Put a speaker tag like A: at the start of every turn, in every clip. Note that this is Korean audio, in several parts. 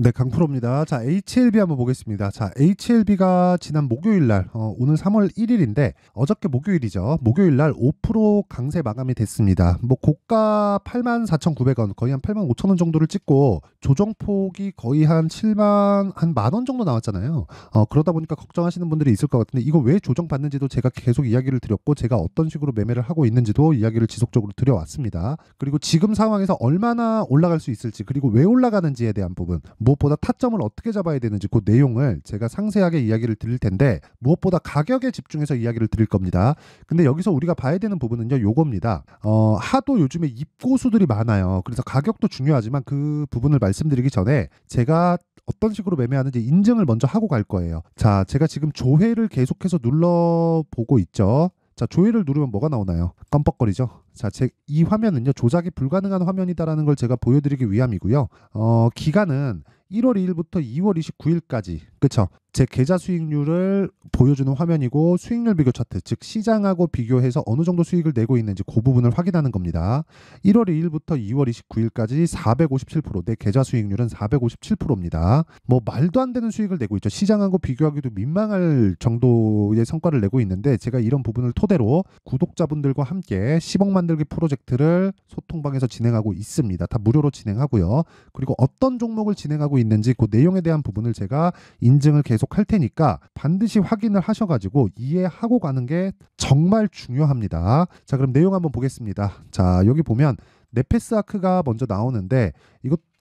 A: 네, 강프로입니다. 자, HLB 한번 보겠습니다. 자, HLB가 지난 목요일 날, 오늘 3월 1일인데, 어저께 목요일이죠. 목요일 날 5% 강세 마감이 됐습니다. 뭐, 고가 84,900원, 거의 한 85,000원 정도를 찍고, 조정폭이 거의 한 10,000원 정도 나왔잖아요. 그러다 보니까 걱정하시는 분들이 있을 것 같은데, 이거 왜 조정받는지도 제가 계속 이야기를 드렸고, 제가 어떤 식으로 매매를 하고 있는지도 이야기를 지속적으로 드려왔습니다. 그리고 지금 상황에서 얼마나 올라갈 수 있을지, 그리고 왜 올라가는지에 대한 부분, 무엇보다 타점을 어떻게 잡아야 되는지 그 내용을 제가 상세하게 이야기를 드릴 텐데, 무엇보다 가격에 집중해서 이야기를 드릴 겁니다. 근데 여기서 우리가 봐야 되는 부분은요, 요겁니다. 하도 요즘에 입고수들이 많아요. 그래서 가격도 중요하지만 그 부분을 말씀드리기 전에 제가 어떤 식으로 매매하는지 인증을 먼저 하고 갈 거예요. 자, 제가 지금 조회를 계속해서 눌러보고 있죠. 자, 조회를 누르면 뭐가 나오나요? 깜빡거리죠? 자, 이 화면은요, 조작이 불가능한 화면이다라는 걸 제가 보여드리기 위함이고요. 기간은 1월 2일부터 2월 29일까지, 그쵸? 제 계좌 수익률을 보여주는 화면이고, 수익률 비교 차트, 즉 시장하고 비교해서 어느 정도 수익을 내고 있는지 그 부분을 확인하는 겁니다. 1월 2일부터 2월 29일까지 457%, 내 계좌 수익률은 457%입니다. 뭐 말도 안 되는 수익을 내고 있죠. 시장하고 비교하기도 민망할 정도의 성과를 내고 있는데, 제가 이런 부분을 토대로 구독자분들과 함께 10억 만들기 프로젝트를 소통방에서 진행하고 있습니다. 다 무료로 진행하고요. 그리고 어떤 종목을 진행하고 있는지 그 내용에 대한 부분을 제가 인증을 계속 할 테니까 반드시 확인을 하셔가지고 이해하고 가는 게 정말 중요합니다. 자, 그럼 내용 한번 보겠습니다. 자, 여기 보면 네페스아크가 먼저 나오는데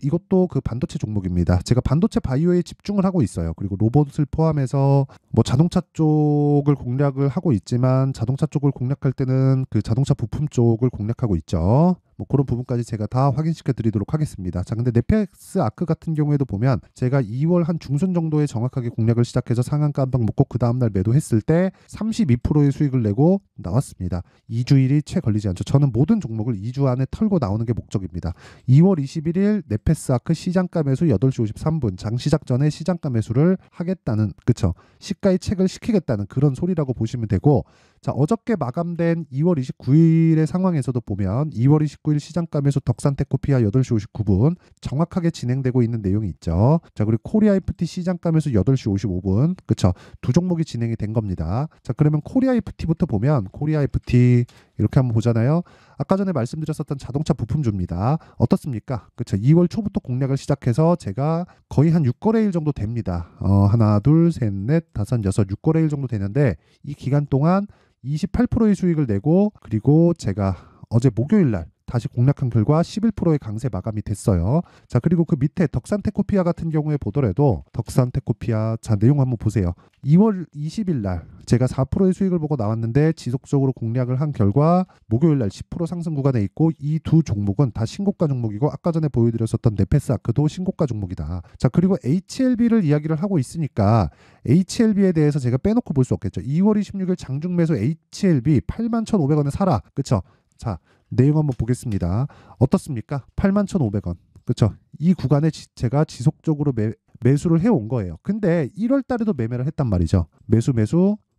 A: 이것도 그 반도체 종목입니다. 제가 반도체 바이오에 집중을 하고 있어요. 그리고 로봇을 포함해서 뭐 자동차 쪽을 공략을 하고 있지만, 자동차 쪽을 공략할 때는 그 자동차 부품 쪽을 공략하고 있죠. 뭐 그런 부분까지 제가 다 확인시켜 드리도록 하겠습니다. 자, 근데 네페스아크 같은 경우에도 보면 제가 2월 한 중순 정도에 정확하게 공략을 시작해서 상한가 한 방 먹고 그 다음날 매도했을 때 32%의 수익을 내고 나왔습니다. 2주일이 채 걸리지 않죠. 저는 모든 종목을 2주 안에 털고 나오는 게 목적입니다. 2월 21일 네페스아크 시장가 매수 8시 53분, 장시작 전에 시장가 매수를 하겠다는, 그쵸, 시가의 책을 시키겠다는 그런 소리라고 보시면 되고, 자, 어저께 마감된 2월 29일의 상황에서도 보면 2월 29일 시장가 매수 덕산테크피아 8시 59분 정확하게 진행되고 있는 내용이 있죠. 자, 그리고 코리아 FT 시장가 매수 8시 55분, 그쵸, 두 종목이 진행이 된 겁니다. 자, 그러면 코리아 FT부터 보면, 코리아 FT 이렇게 한번 보잖아요. 아까 전에 말씀드렸었던 자동차 부품주입니다. 어떻습니까? 그쵸, 2월 초부터 공략을 시작해서 제가 거의 한 6거래일 정도 됩니다. 하나, 둘, 셋, 넷, 다섯, 여섯, 6거래일 정도 되는데, 이 기간 동안 28%의 수익을 내고, 그리고 제가 어제 목요일 날 다시 공략한 결과 11%의 강세 마감이 됐어요. 자, 그리고 그 밑에 덕산테크피아 같은 경우에 보더라도, 덕산테크피아, 자, 내용 한번 보세요. 2월 20일 날 제가 4%의 수익을 보고 나왔는데, 지속적으로 공략을 한 결과 목요일 날 10% 상승 구간에 있고, 이 두 종목은 다 신고가 종목이고, 아까 전에 보여드렸었던 네페스아크도 신고가 종목이다. 자, 그리고 HLB를 이야기를 하고 있으니까 HLB에 대해서 제가 빼놓고 볼 수 없겠죠. 2월 26일 장중 매수 HLB 81,500원에 사라. 그쵸? 자, 내용 한번 보겠습니다. 어떻습니까? 81,500원. 그쵸? 이 구간에 제가 지속적으로 매수를 해온 거예요. 근데 1월 달에도 매매를 했단 말이죠. 매수.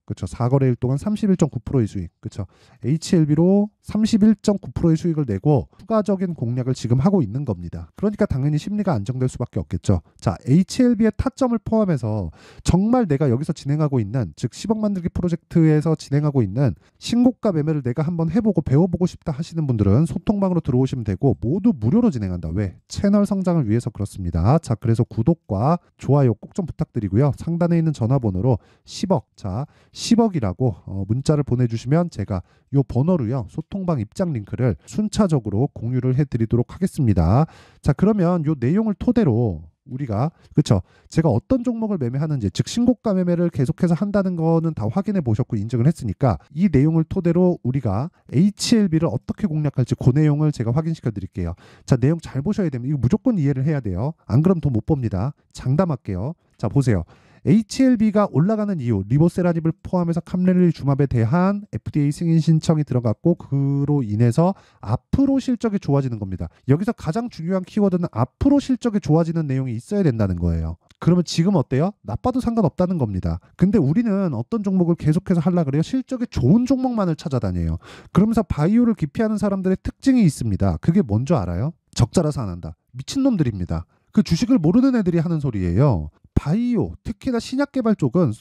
A: 그쵸, 4거래일 동안 31.9%의 수익. 그쵸, HLB로 31.9%의 수익을 내고 추가적인 공략을 지금 하고 있는 겁니다. 그러니까 당연히 심리가 안정될 수밖에 없겠죠. 자, HLB의 타점을 포함해서 정말 내가 여기서 진행하고 있는, 즉 10억 만들기 프로젝트에서 진행하고 있는 신고가 매매를 내가 한번 해보고 배워보고 싶다 하시는 분들은 소통방으로 들어오시면 되고, 모두 무료로 진행한다. 왜? 채널 성장을 위해서 그렇습니다. 자, 그래서 구독과 좋아요 꼭 좀 부탁드리고요. 상단에 있는 전화번호로 10억, 자, 10억이라고 문자를 보내주시면 제가 요 번호로요, 소통방 입장 링크를 순차적으로 공유를 해드리도록 하겠습니다. 자, 그러면 요 내용을 토대로 우리가, 그쵸, 제가 어떤 종목을 매매하는지, 즉 신고가 매매를 계속해서 한다는 거는 다 확인해 보셨고 인증을 했으니까, 이 내용을 토대로 우리가 HLB를 어떻게 공략할지 그 내용을 제가 확인시켜 드릴게요. 자, 내용 잘 보셔야 됩니다. 이거 무조건 이해를 해야 돼요. 안 그럼 돈 못 봅니다. 장담할게요. 자, 보세요. HLB가 올라가는 이유, 리보세라닙을 포함해서 캄렐리 주맙에 대한 FDA 승인 신청이 들어갔고, 그로 인해서 앞으로 실적이 좋아지는 겁니다. 여기서 가장 중요한 키워드는 앞으로 실적이 좋아지는 내용이 있어야 된다는 거예요. 그러면 지금 어때요? 나빠도 상관없다는 겁니다. 근데 우리는 어떤 종목을 계속해서 하려고 그래요? 실적이 좋은 종목만을 찾아다녀요. 그러면서 바이오를 기피하는 사람들의 특징이 있습니다. 그게 뭔지 알아요? 적자라서 안 한다. 미친놈들입니다. 그 주식을 모르는 애들이 하는 소리예요. 바이오, 특히나 신약 개발 쪽은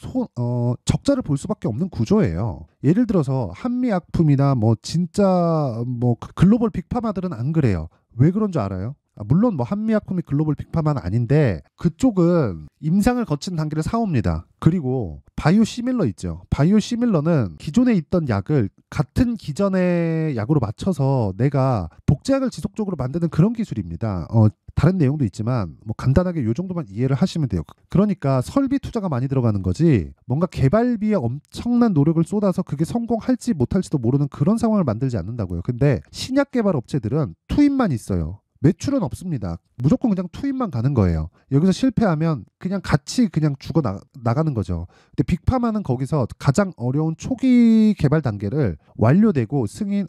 A: 적자를 볼 수밖에 없는 구조예요. 예를 들어서 한미약품이나 뭐 진짜 뭐 글로벌 빅파마들은 안 그래요. 왜 그런 줄 알아요? 물론 뭐 한미약품이 글로벌 빅파마는 아닌데 그쪽은 임상을 거친 단계를 사옵니다. 그리고 바이오 시밀러 있죠. 바이오 시밀러는 기존에 있던 약을 같은 기전의 약으로 맞춰서 내가 복제약을 지속적으로 만드는 그런 기술입니다. 다른 내용도 있지만 뭐 간단하게 요 정도만 이해를 하시면 돼요. 그러니까 설비 투자가 많이 들어가는 거지 뭔가 개발비에 엄청난 노력을 쏟아서 그게 성공할지 못할지도 모르는 그런 상황을 만들지 않는다고요. 근데 신약 개발 업체들은 투입만 있어요. 매출은 없습니다. 무조건 그냥 투입만 가는 거예요. 여기서 실패하면 그냥 같이 그냥 죽어 나가는 거죠. 근데 빅파마는 거기서 가장 어려운 초기 개발 단계를 완료되고 승인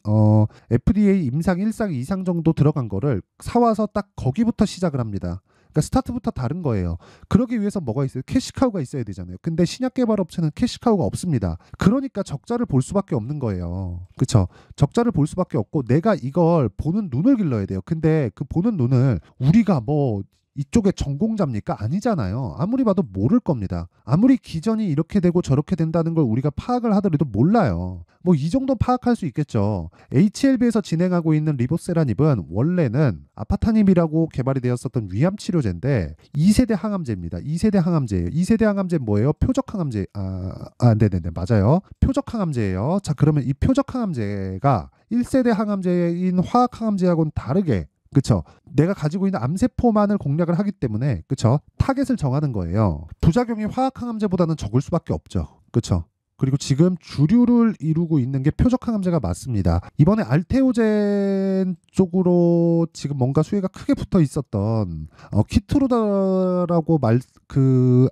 A: FDA 임상 1상 2상 정도 들어간 거를 사와서 딱 거기부터 시작을 합니다. 그러니까 스타트부터 다른 거예요. 그러기 위해서 뭐가 있어요? 캐시카우가 있어야 되잖아요. 근데 신약 개발 업체는 캐시카우가 없습니다. 그러니까 적자를 볼 수밖에 없는 거예요. 그렇죠? 적자를 볼 수밖에 없고 내가 이걸 보는 눈을 길러야 돼요. 근데 그 보는 눈을 우리가 뭐 이쪽에 전공자입니까? 아니잖아요. 아무리 봐도 모를 겁니다. 아무리 기전이 이렇게 되고 저렇게 된다는 걸 우리가 파악을 하더라도 몰라요. 뭐 이 정도 파악할 수 있겠죠. HLB에서 진행하고 있는 리보세라닙은 원래는 아파타닙이라고 개발이 되었었던 위암 치료제인데 2세대 항암제입니다. 2세대 항암제예요. 2세대 항암제 뭐예요? 표적 항암제. 네네네 맞아요. 표적 항암제예요. 자 그러면 이 표적 항암제가 1세대 항암제인 화학 항암제하고는 다르게 그쵸? 내가 가지고 있는 암세포만을 공략을 하기 때문에 그쵸? 타겟을 정하는 거예요. 부작용이 화학항암제보다는 적을 수밖에 없죠. 그쵸? 그리고 지금 주류를 이루고 있는 게 표적항암제가 맞습니다. 이번에 알테오젠 쪽으로 지금 뭔가 수혜가 크게 붙어 있었던 키트루다라고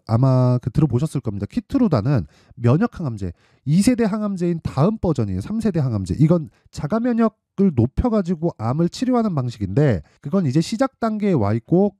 A: 아마 들어보셨을 겁니다. 키트루다는 면역항암제 2세대 항암제인 다음 버전이에요. 3세대 항암제. 이건 자가 면역을 높여가지고 암을 치료하는 방식인데 그건 이제 시작 단계에 와 있고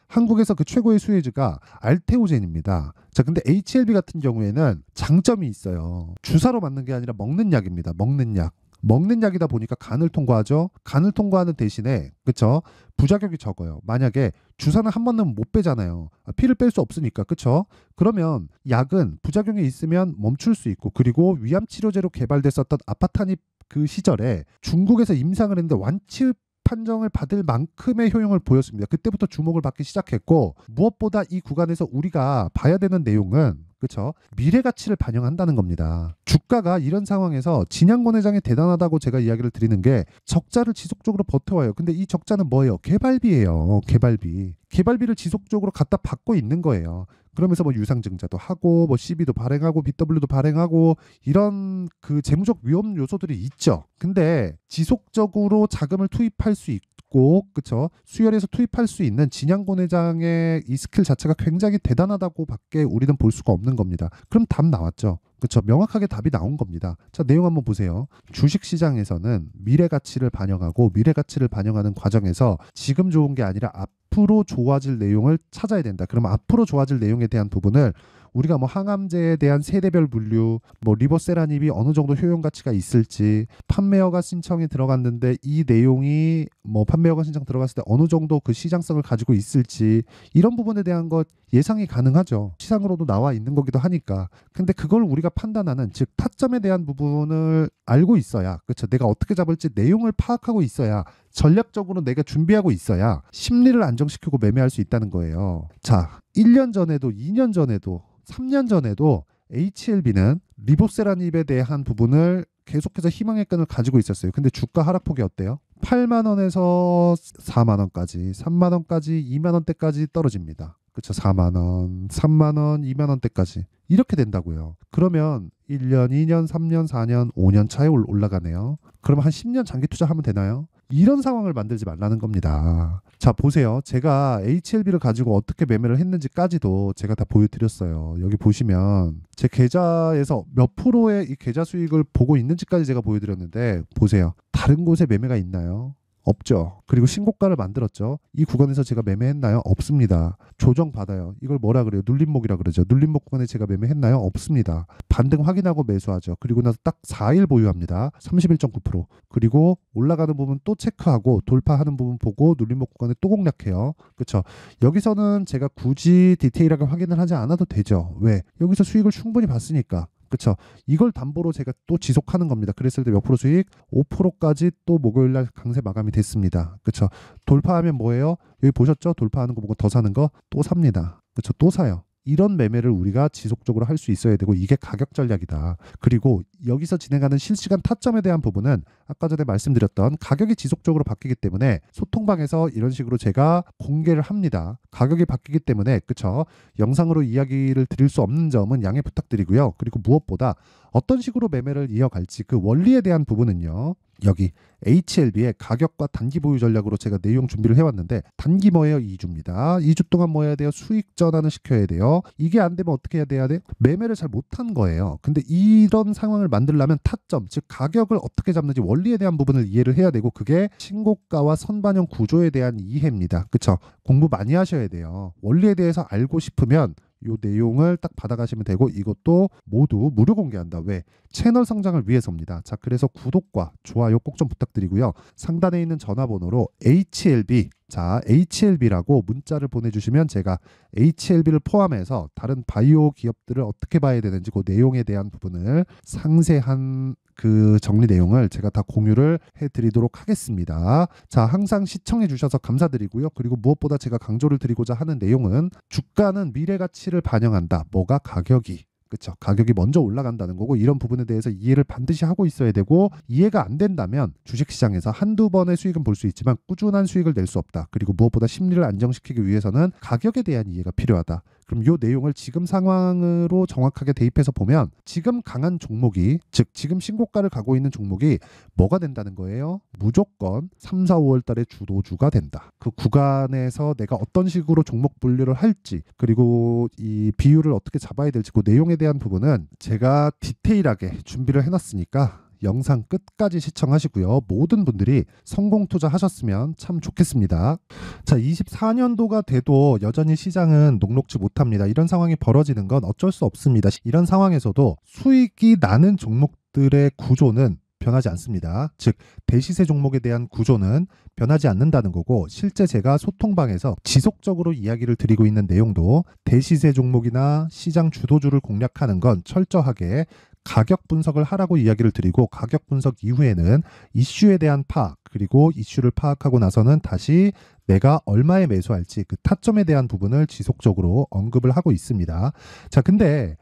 A: 한국에서 그 최고의 수혜주가 알테오젠입니다. 자, 근데 HLB 같은 경우에는 장점이 있어요. 주사로 맞는 게 아니라 먹는 약입니다. 먹는 약. 먹는 약이다 보니까 간을 통과하죠. 간을 통과하는 대신에 그쵸? 부작용이 적어요. 만약에 주사는 한 번 넣으면 못 빼잖아요. 피를 뺄 수 없으니까 그쵸? 그러면 약은 부작용이 있으면 멈출 수 있고 그리고 위암 치료제로 개발됐었던 아파타닙 그 시절에 중국에서 임상을 했는데 완치 판정을 받을 만큼의 효용을 보였습니다. 그때부터 주목을 받기 시작했고 무엇보다 이 구간에서 우리가 봐야 되는 내용은 그렇죠? 미래 가치를 반영한다는 겁니다. 주가가 이런 상황에서 진양권 회장이 대단하다고 제가 이야기를 드리는 게 적자를 지속적으로 버텨와요. 근데 이 적자는 뭐예요? 개발비예요. 개발비. 개발비를 지속적으로 갖다 받고 있는 거예요. 그러면서 뭐 유상증자도 하고 뭐 CB도 발행하고 BW도 발행하고 이런 그 재무적 위험 요소들이 있죠. 근데 지속적으로 자금을 투입할 수 있고 그쵸 수혈해서 투입할 수 있는 진양권 회장의 이 스킬 자체가 굉장히 대단하다고 밖에 우리는 볼 수가 없는 겁니다. 그럼 답 나왔죠. 그렇죠. 명확하게 답이 나온 겁니다. 자, 내용 한번 보세요. 주식시장에서는 미래 가치를 반영하고 미래 가치를 반영하는 과정에서 지금 좋은 게 아니라 앞으로 좋아질 내용을 찾아야 된다. 그러면 앞으로 좋아질 내용에 대한 부분을 우리가 뭐 항암제에 대한 세대별 분류, 뭐 리보세라닙이 어느 정도 효용 가치가 있을지, 판매허가 신청이 들어갔는데 이 내용이 뭐 판매허가 신청 들어갔을 때 어느 정도 그 시장성을 가지고 있을지 이런 부분에 대한 것 예상이 가능하죠. 시상으로도 나와 있는 거기도 하니까. 근데 그걸 우리가 판단하는 즉 타점에 대한 부분을 알고 있어야 그렇죠. 내가 어떻게 잡을지 내용을 파악하고 있어야 전략적으로 내가 준비하고 있어야 심리를 안정시키고 매매할 수 있다는 거예요. 자, 1년 전에도 2년 전에도 3년 전에도 HLB는 리보세라닙에 대한 부분을 계속해서 희망의 끈을 가지고 있었어요. 근데 주가 하락폭이 어때요? 8만 원에서 4만 원까지, 3만 원까지, 2만 원대까지 떨어집니다. 그렇죠. 4만 원, 3만 원, 2만 원대까지. 이렇게 된다고요. 그러면 1년, 2년, 3년, 4년, 5년 차에 올라가네요. 그러면 한 10년 장기 투자하면 되나요? 이런 상황을 만들지 말라는 겁니다. 자, 보세요. 제가 HLB를 가지고 어떻게 매매를 했는지까지도 제가 다 보여드렸어요. 여기 보시면 제 계좌에서 몇 프로의 이 계좌 수익을 보고 있는지까지 제가 보여드렸는데 보세요. 다른 곳에 매매가 있나요? 없죠. 그리고 신고가를 만들었죠. 이 구간에서 제가 매매했나요? 없습니다. 조정받아요. 이걸 뭐라 그래요? 눌림목이라 그러죠. 눌림목 구간에 제가 매매했나요? 없습니다. 반등 확인하고 매수하죠. 그리고 나서 딱 4일 보유합니다. 31.9%. 그리고 올라가는 부분 또 체크하고 돌파하는 부분 보고 눌림목 구간에 또 공략해요. 그렇죠. 여기서는 제가 굳이 디테일하게 확인을 하지 않아도 되죠. 왜? 여기서 수익을 충분히 봤으니까. 그렇죠. 이걸 담보로 제가 또 지속하는 겁니다. 그랬을 때 몇 프로 수익? 5%까지 또 목요일 날 강세 마감이 됐습니다. 그렇죠. 돌파하면 뭐예요? 여기 보셨죠? 돌파하는 거 보고 더 사는 거 또 삽니다. 그렇죠. 또 사요. 이런 매매를 우리가 지속적으로 할 수 있어야 되고 이게 가격 전략이다. 그리고 여기서 진행하는 실시간 타점에 대한 부분은 아까 전에 말씀드렸던 가격이 지속적으로 바뀌기 때문에 소통방에서 이런 식으로 제가 공개를 합니다. 가격이 바뀌기 때문에 그쵸? 영상으로 이야기를 드릴 수 없는 점은 양해 부탁드리고요. 그리고 무엇보다 어떤 식으로 매매를 이어갈지 그 원리에 대한 부분은요. 여기 HLB의 가격과 단기 보유 전략으로 제가 내용 준비를 해왔는데 단기 뭐예요? 2주입니다. 2주 동안 뭐 해야 돼요? 수익 전환을 시켜야 돼요. 이게 안 되면 어떻게 해야 돼요? 매매를 잘 못한 거예요. 근데 이런 상황을 만들려면 타점, 즉 가격을 어떻게 잡는지 원리에 대한 부분을 이해를 해야 되고 그게 신고가와 선반영 구조에 대한 이해입니다. 그쵸? 공부 많이 하셔야 돼요. 원리에 대해서 알고 싶으면 요 내용을 딱 받아가시면 되고 이것도 모두 무료 공개한다. 왜? 채널 성장을 위해서입니다. 자, 그래서 구독과 좋아요 꼭 좀 부탁드리고요. 상단에 있는 전화번호로 HLB, 자, HLB라고 문자를 보내주시면 제가 HLB를 포함해서 다른 바이오 기업들을 어떻게 봐야 되는지 그 내용에 대한 부분을 상세한 그 정리 내용을 제가 다 공유를 해드리도록 하겠습니다. 자, 항상 시청해 주셔서 감사드리고요. 그리고 무엇보다 제가 강조를 드리고자 하는 내용은 주가는 미래 가치를 반영한다. 뭐가? 가격이. 그렇죠. 가격이 먼저 올라간다는 거고 이런 부분에 대해서 이해를 반드시 하고 있어야 되고 이해가 안 된다면 주식시장에서 한두 번의 수익은 볼 수 있지만 꾸준한 수익을 낼 수 없다. 그리고 무엇보다 심리를 안정시키기 위해서는 가격에 대한 이해가 필요하다. 그럼 이 내용을 지금 상황으로 정확하게 대입해서 보면 지금 강한 종목이 즉 지금 신고가를 가고 있는 종목이 뭐가 된다는 거예요? 무조건 3, 4, 5월 달에 주도주가 된다. 그 구간에서 내가 어떤 식으로 종목 분류를 할지 그리고 이 비율을 어떻게 잡아야 될지 그 내용에 대한 부분은 제가 디테일하게 준비를 해놨으니까 영상 끝까지 시청하시고요. 모든 분들이 성공 투자하셨으면 참 좋겠습니다. 자, 24년도가 돼도 여전히 시장은 녹록지 못합니다. 이런 상황이 벌어지는 건 어쩔 수 없습니다. 이런 상황에서도 수익이 나는 종목들의 구조는 변하지 않습니다. 즉 대시세 종목에 대한 구조는 변하지 않는다는 거고 실제 제가 소통방에서 지속적으로 이야기를 드리고 있는 내용도 대시세 종목이나 시장 주도주를 공략하는 건 철저하게 가격 분석을 하라고 이야기를 드리고 가격 분석 이후에는 이슈에 대한 파악 그리고 이슈를 파악하고 나서는 다시 내가 얼마에 매수할지 그 타점에 대한 부분을 지속적으로 언급을 하고 있습니다. 자, 근데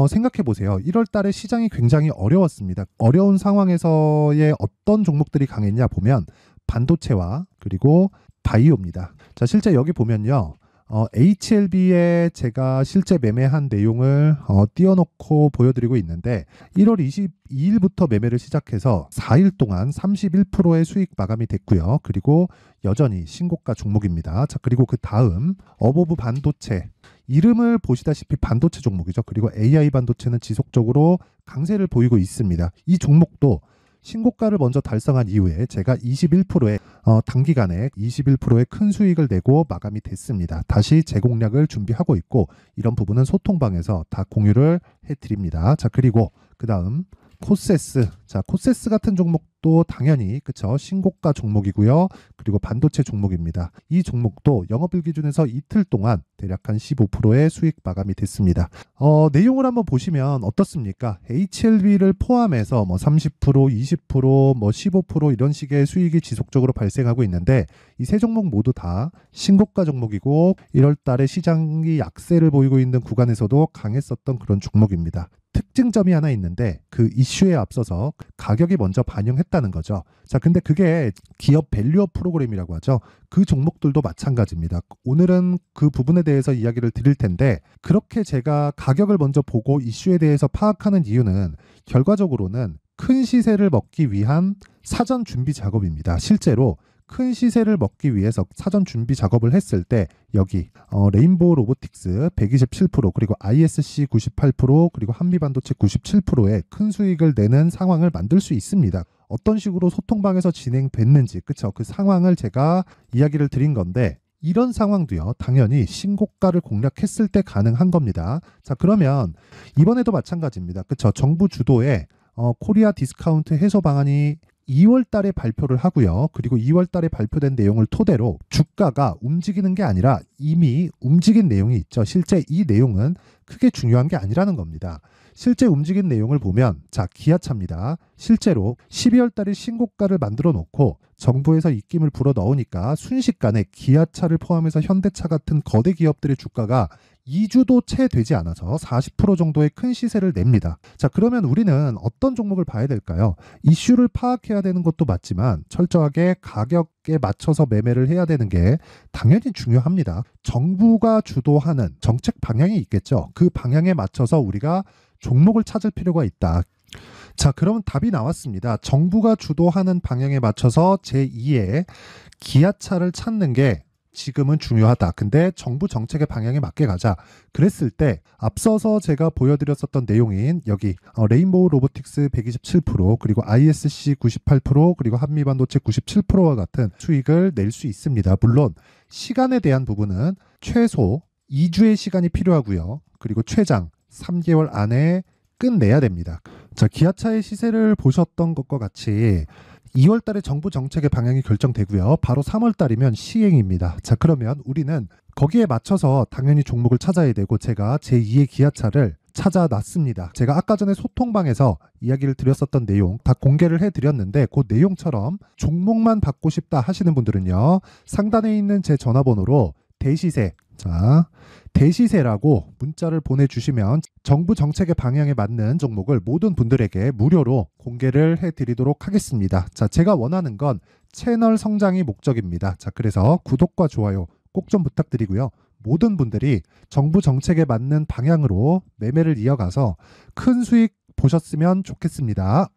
A: 생각해 보세요. 1월 달에 시장이 굉장히 어려웠습니다. 어려운 상황에서의 어떤 종목들이 강했냐 보면 반도체와 그리고 바이오입니다. 자, 실제 여기 보면요. HLB에 제가 실제 매매한 내용을 띄워놓고 보여드리고 있는데 1월 22일부터 매매를 시작해서 4일 동안 31%의 수익 마감이 됐고요. 그리고 여전히 신고가 종목입니다. 자, 그리고 그 다음 어보브 반도체 이름을 보시다시피 반도체 종목이죠. 그리고 AI 반도체는 지속적으로 강세를 보이고 있습니다. 이 종목도 신고가를 먼저 달성한 이후에 제가 21%의 단기간에 21%의 큰 수익을 내고 마감이 됐습니다. 다시 재공략을 준비하고 있고 이런 부분은 소통방에서 다 공유를 해드립니다. 자, 그리고 그 다음 코세스. 자, 코세스 같은 종목도 당연히 그쵸 신고가 종목이고요. 그리고 반도체 종목입니다. 이 종목도 영업일 기준에서 이틀 동안 대략 한 15%의 수익 마감이 됐습니다. 내용을 한번 보시면 어떻습니까? HLB를 포함해서 뭐 30%, 20%, 뭐 15% 이런 식의 수익이 지속적으로 발생하고 있는데 이 세 종목 모두 다 신고가 종목이고 1월 달에 시장이 약세를 보이고 있는 구간에서도 강했었던 그런 종목입니다. 특징점이 하나 있는데 그 이슈에 앞서서 가격이 먼저 반영했다는 거죠. 자, 근데 그게 기업 밸류업 프로그램이라고 하죠. 그 종목들도 마찬가지입니다. 오늘은 그 부분에 대해서 이야기를 드릴 텐데 그렇게 제가 가격을 먼저 보고 이슈에 대해서 파악하는 이유는 결과적으로는 큰 시세를 먹기 위한 사전 준비 작업입니다. 실제로 큰 시세를 먹기 위해서 사전 준비 작업을 했을 때 여기 레인보우 로보틱스 127% 그리고 ISC 98% 그리고 한미반도체 97%의 큰 수익을 내는 상황을 만들 수 있습니다. 어떤 식으로 소통방에서 진행됐는지, 그쵸? 그 상황을 제가 이야기를 드린 건데, 이런 상황도요, 당연히 신고가를 공략했을 때 가능한 겁니다. 자, 그러면 이번에도 마찬가지입니다. 그쵸? 정부 주도의 코리아 디스카운트 해소 방안이 2월 달에 발표를 하고요. 그리고 2월 달에 발표된 내용을 토대로 주가가 움직이는 게 아니라 이미 움직인 내용이 있죠. 실제 이 내용은 크게 중요한 게 아니라는 겁니다. 실제 움직인 내용을 보면, 자, 기아차입니다. 실제로 12월 달에 신고가를 만들어 놓고 정부에서 입김을 불어 넣으니까 순식간에 기아차를 포함해서 현대차 같은 거대 기업들의 주가가 2주도 채 되지 않아서 40% 정도의 큰 시세를 냅니다. 자, 그러면 우리는 어떤 종목을 봐야 될까요? 이슈를 파악해야 되는 것도 맞지만 철저하게 가격에 맞춰서 매매를 해야 되는 게 당연히 중요합니다. 정부가 주도하는 정책 방향이 있겠죠. 그 방향에 맞춰서 우리가 종목을 찾을 필요가 있다. 자, 그러면 답이 나왔습니다. 정부가 주도하는 방향에 맞춰서 제2의 기아차를 찾는 게 지금은 중요하다. 근데 정부 정책의 방향에 맞게 가자. 그랬을 때 앞서서 제가 보여드렸었던 내용인 여기 레인보우 로보틱스 127% 그리고 ISC 98% 그리고 한미반도체 97%와 같은 수익을 낼 수 있습니다. 물론 시간에 대한 부분은 최소 2주의 시간이 필요하고요. 그리고 최장 3개월 안에 끝내야 됩니다. 자, 기아차의 시세를 보셨던 것과 같이 2월 달에 정부 정책의 방향이 결정되고요. 바로 3월 달이면 시행입니다. 자, 그러면 우리는 거기에 맞춰서 당연히 종목을 찾아야 되고 제가 제2의 기아차를 찾아놨습니다. 제가 아까 전에 소통방에서 이야기를 드렸었던 내용 다 공개를 해드렸는데 그 내용처럼 종목만 받고 싶다 하시는 분들은요. 상단에 있는 제 전화번호로 대시세, 자, 대시세라고 문자를 보내주시면 정부 정책의 방향에 맞는 종목을 모든 분들에게 무료로 공개를 해드리도록 하겠습니다. 자, 제가 원하는 건 채널 성장이 목적입니다. 자, 그래서 구독과 좋아요 꼭 좀 부탁드리고요. 모든 분들이 정부 정책에 맞는 방향으로 매매를 이어가서 큰 수익 보셨으면 좋겠습니다.